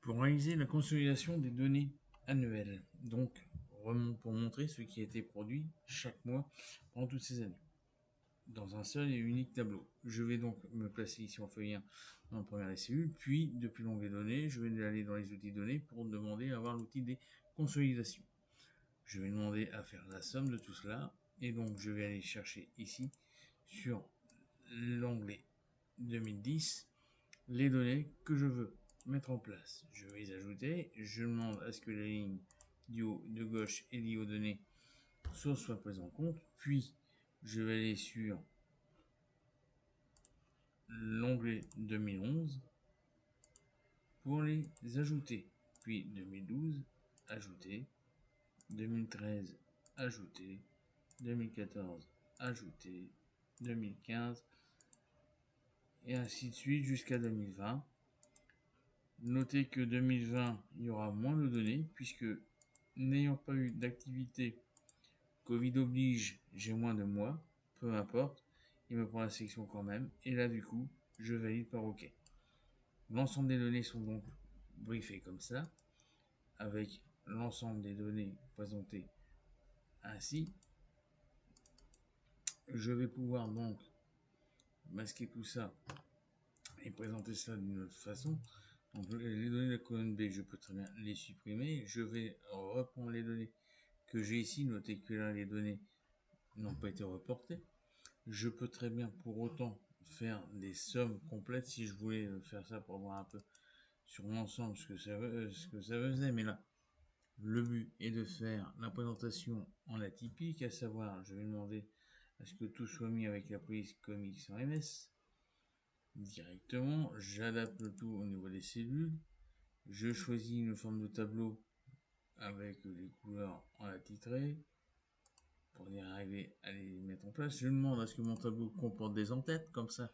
pour réaliser la consolidation des données annuelles, donc pour montrer ce qui a été produit chaque mois pendant toutes ces années, dans un seul et unique tableau. Je vais donc me placer ici en feuille 1 dans la première des cellules, puis depuis l'onglet données, je vais aller dans les outils données pour demander à avoir l'outil des consolidations. Je vais demander à faire la somme de tout cela, et donc je vais aller chercher ici sur l'onglet 2010 les données que je veux mettre en place. Je vais les ajouter, je demande à ce que la ligne du haut de gauche et liée aux données soit prise en compte, puis je vais aller sur l'onglet 2011 pour les ajouter, puis 2012 ajouter, 2013 ajouter, 2014 ajouter, 2015 et ainsi de suite jusqu'à 2020. Notez que 2020, il y aura moins de données puisque n'ayant pas eu d'activité Covid oblige, j'ai moins de mois, peu importe, il me prend la sélection quand même et là du coup, je valide par OK. L'ensemble des données sont donc briefées comme ça, avec l'ensemble des données présentées ainsi. Je vais pouvoir donc masquer tout ça et présenter ça d'une autre façon. Donc les données de la colonne B, je peux très bien les supprimer. Je vais reprendre les données que j'ai ici. Notez que là, les données n'ont pas été reportées. Je peux très bien pour autant faire des sommes complètes si je voulais faire ça pour voir un peu sur l'ensemble ce que ça faisait. Mais là, le but est de faire la présentation en atypique, à savoir, je vais demander à ce que tout soit mis avec la police comics en MS directement. J'adapte le tout au niveau des cellules. Je choisis une forme de tableau avec les couleurs en attitré pour y arriver à les mettre en place. Je demande à ce que mon tableau comporte des en-têtes, comme ça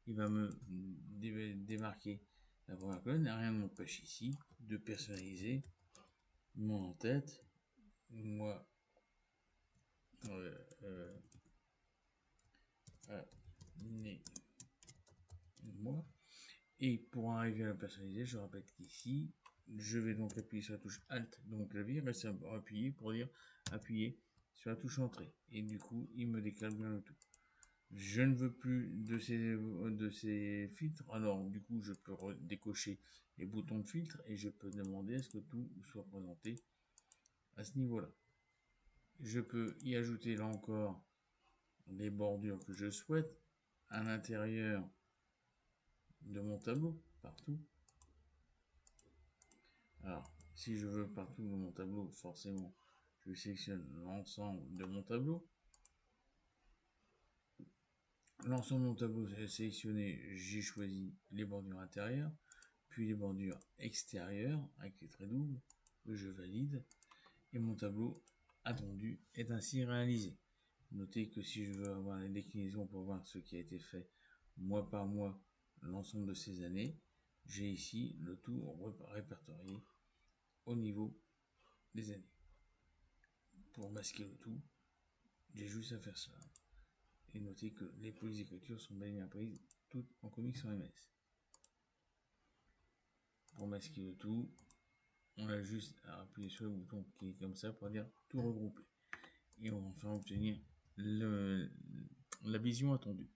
il va me démarquer la première colonne. Et rien ne m'empêche ici de personnaliser mon en-tête. Moi, moi. Et pour arriver à la personnaliser, je répète qu'ici, je vais donc appuyer sur la touche Alt de mon clavier, rester appuyé pour dire appuyer sur la touche Entrée. Et du coup, il me décale bien le tout. Je ne veux plus de ces filtres, alors du coup, je peux décocher les boutons de filtre et je peux demander à ce que tout soit présenté à ce niveau-là. Je peux y ajouter là encore les bordures que je souhaite à l'intérieur de mon tableau, partout. Alors, si je veux partout dans mon tableau, forcément, je sélectionne l'ensemble de mon tableau. L'ensemble de mon tableau est sélectionné, j'ai choisi les bordures intérieures, puis les bordures extérieures avec les traits doubles que je valide. Et mon tableau attendu est ainsi réalisé. Notez que si je veux avoir les déclinaisons pour voir ce qui a été fait mois par mois, l'ensemble de ces années, j'ai ici le tout répertorié au niveau des années. Pour masquer le tout, j'ai juste à faire ça. Et notez que les polices d'écriture sont bel et bien prises toutes en comics sans MS. Pour masquer le tout, on a juste à appuyer sur le bouton qui est comme ça pour dire tout regrouper. Et on va enfin obtenir la vision attendue.